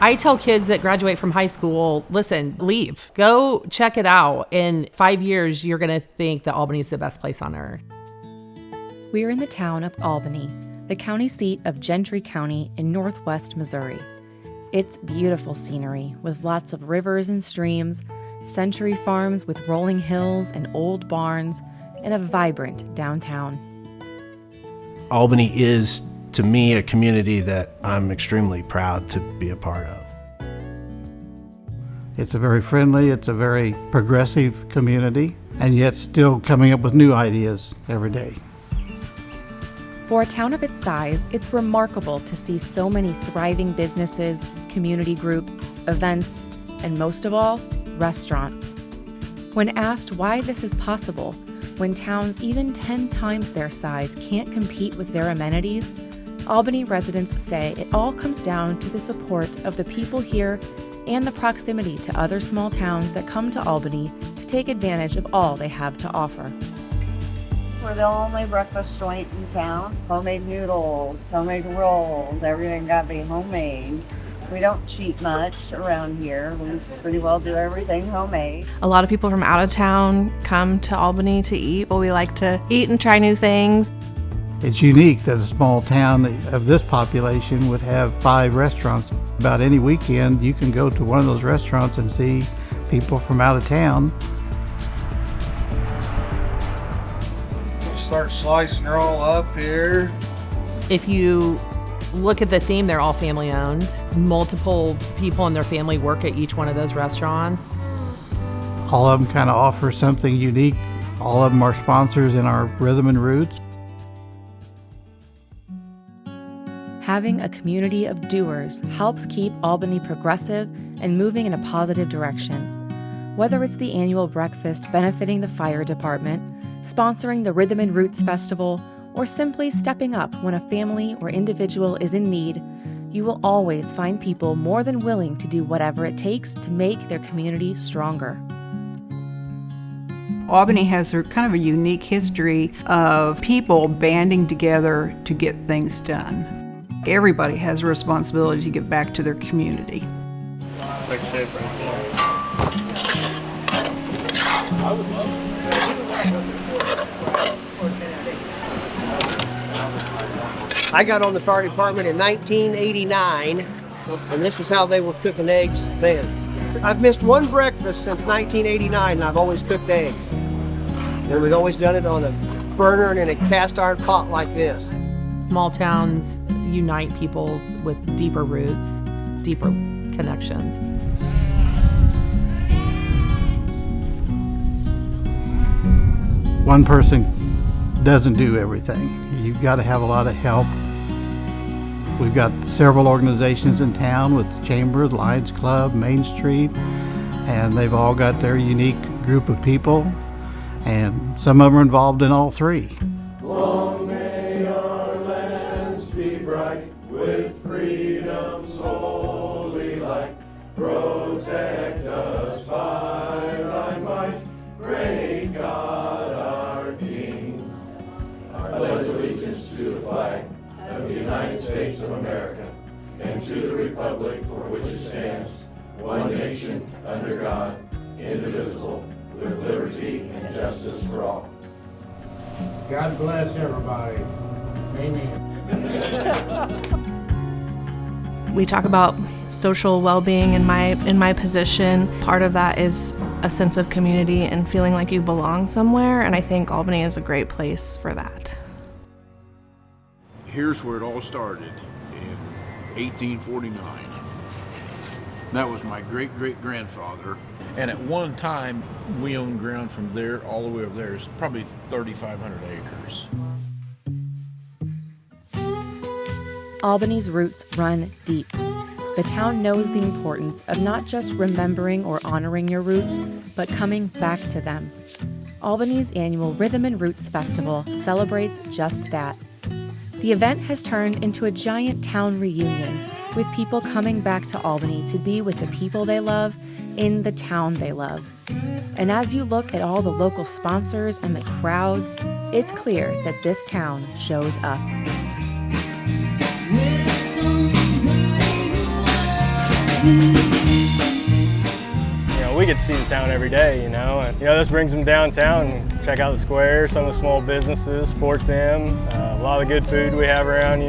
I tell kids that graduate from high school, listen, leave. Go check it out. In 5 years, you're going to think that Albany is the best place on earth. We're in the town of Albany, the county seat of Gentry County in northwest Missouri. It's beautiful scenery with lots of rivers and streams, century farms with rolling hills and old barns, and a vibrant downtown. Albany is, to me, a community that I'm extremely proud to be a part of. It's a very friendly, it's a very progressive community, and yet still coming up with new ideas every day. For a town of its size, it's remarkable to see so many thriving businesses, community groups, events, and most of all, restaurants. When asked why this is possible, when towns even 10 times their size can't compete with their amenities, Albany residents say it all comes down to the support of the people here and the proximity to other small towns that come to Albany to take advantage of all they have to offer. We're the only breakfast joint in town. Homemade noodles, homemade rolls, everything got to be homemade. We don't cheat much around here. We pretty well do everything homemade. A lot of people from out of town come to Albany to eat, but we like to eat and try new things. It's unique that a small town of this population would have 5 restaurants. About any weekend, you can go to one of those restaurants and see people from out of town. Start slicing her all up here. If you look at the theme, they're all family owned. Multiple people in their family work at each one of those restaurants. All of them kind of offer something unique. All of them are sponsors in our Rhythm and Roots. Having a community of doers helps keep Albany progressive and moving in a positive direction. Whether it's the annual breakfast benefiting the fire department, sponsoring the Rhythm and Roots Festival, or simply stepping up when a family or individual is in need, you will always find people more than willing to do whatever it takes to make their community stronger. Albany has kind of a unique history of people banding together to get things done. Everybody has a responsibility to give back to their community. Take a shape right there. I would love it. I got on the fire department in 1989, and this is how they were cooking eggs then. I've missed one breakfast since 1989, and I've always cooked eggs. And we've always done it on a burner and in a cast iron pot like this. Small towns unite people with deeper roots, deeper connections. One person doesn't do everything. You've got to have a lot of help. We've got several organizations in town with the Chamber, the Lions Club, Main Street, and they've all got their unique group of people, and some of them are involved in all 3. Long may our lands be bright with freedom's holy light. Protect us by thy might, great God our King. I pledge allegiance to the flag of the United States of America and to the republic for which it stands, one nation, under God, indivisible, with liberty and justice for all. God bless everybody. Amen. We talk about social well-being in my position. Part of that is a sense of community and feeling like you belong somewhere, and I think Albany is a great place for that. Here's where it all started in 1849. That was my great-great-grandfather. And at one time, we owned ground from there all the way over there. It's probably 3,500 acres. Albany's roots run deep. The town knows the importance of not just remembering or honoring your roots, but coming back to them. Albany's annual Rhythm and Roots Festival celebrates just that. The event has turned into a giant town reunion, with people coming back to Albany to be with the people they love in the town they love. And as you look at all the local sponsors and the crowds, it's clear that this town shows up. We get to see the town every day, and this brings them downtown and check out the square, some of the small businesses, support them. A lot of good food we have around,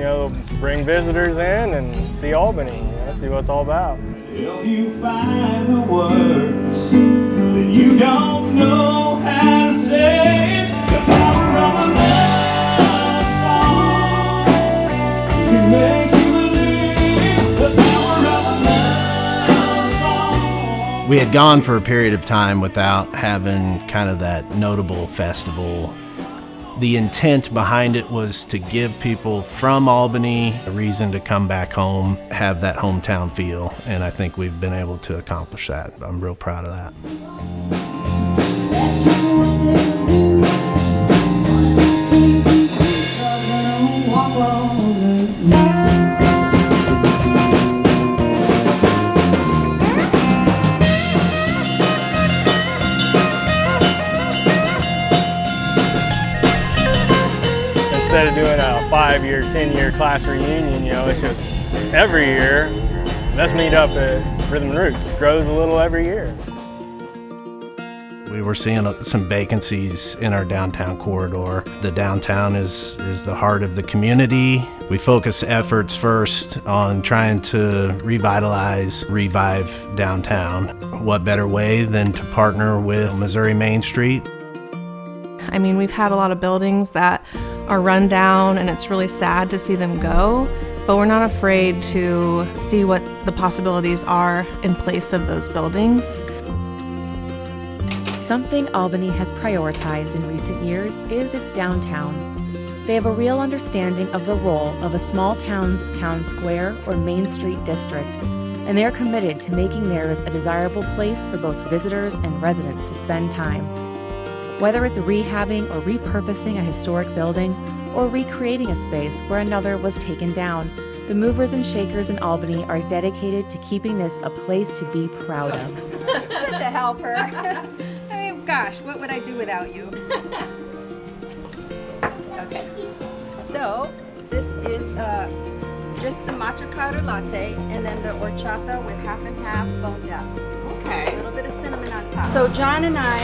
bring visitors in and see Albany, see what it's all about. If you find the words that you don't know how to say, the power of a love song can make you believe the power of a love song. We had gone for a period of time without having kind of that notable festival. The intent behind it was to give people from Albany a reason to come back home, have that hometown feel, and I think we've been able to accomplish that. I'm real proud of that. Instead of doing a 5-year, 10-year class reunion, it's just every year, let's meet up at Rhythm and Roots. It grows a little every year. We were seeing some vacancies in our downtown corridor. The downtown is the heart of the community. We focus efforts first on trying to revive downtown. What better way than to partner with Missouri Main Street? I mean, we've had a lot of buildings that are run down, and it's really sad to see them go, but we're not afraid to see what the possibilities are in place of those buildings. Something Albany has prioritized in recent years is its downtown. They have a real understanding of the role of a small town's town square or Main Street district, and they are committed to making theirs a desirable place for both visitors and residents to spend time. Whether it's rehabbing or repurposing a historic building or recreating a space where another was taken down, the movers and shakers in Albany are dedicated to keeping this a place to be proud of. Such a helper. I mean, gosh, what would I do without you? Okay, so this is just the matcha powder latte and then the horchata with half and half foamed up. Okay. A little bit of cinnamon on top. So John and I,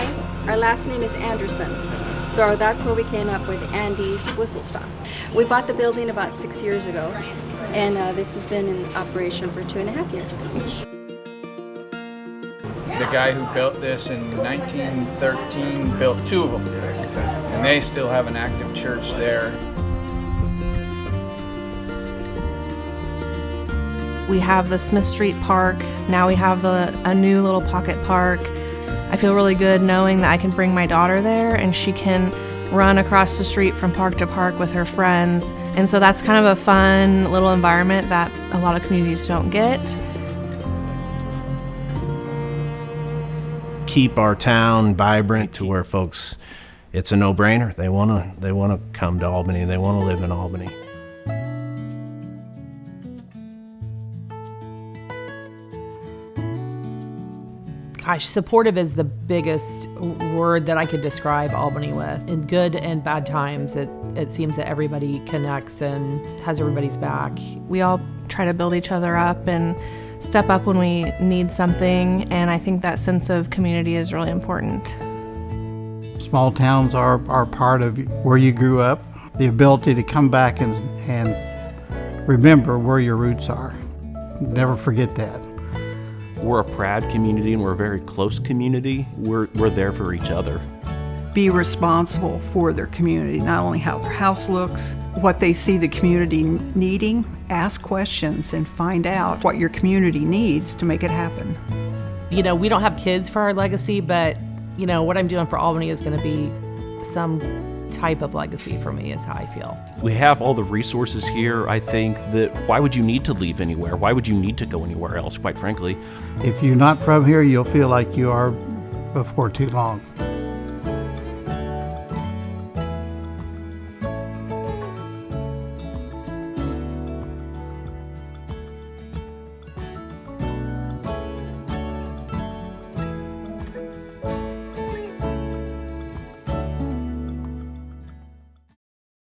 our last name is Anderson. So that's where we came up with Andy's Whistle Stop. We bought the building about 6 years ago, and this has been in operation for 2.5 years. The guy who built this in 1913 built 2 of them, and they still have an active church there. We have the Smith Street Park. Now we have a new little pocket park. I feel really good knowing that I can bring my daughter there and she can run across the street from park to park with her friends. And so that's kind of a fun little environment that a lot of communities don't get. Keep our town vibrant to where folks, it's a no-brainer. They want to come to Albany. They want to live in Albany. Gosh, supportive is the biggest word that I could describe Albany with. In good and bad times, it seems that everybody connects and has everybody's back. We all try to build each other up and step up when we need something, and I think that sense of community is really important. Small towns are part of where you grew up. The ability to come back and remember where your roots are. Never forget that. We're a proud community and we're a very close community. We're there for each other. Be responsible for their community, not only how their house looks, what they see the community needing. Ask questions and find out what your community needs to make it happen. We don't have kids for our legacy, but what I'm doing for Albany is going to be some type of legacy for me, is how I feel. We have all the resources here. I think that why would you need to leave anywhere? Why would you need to go anywhere else, quite frankly? If you're not from here, you'll feel like you are before too long.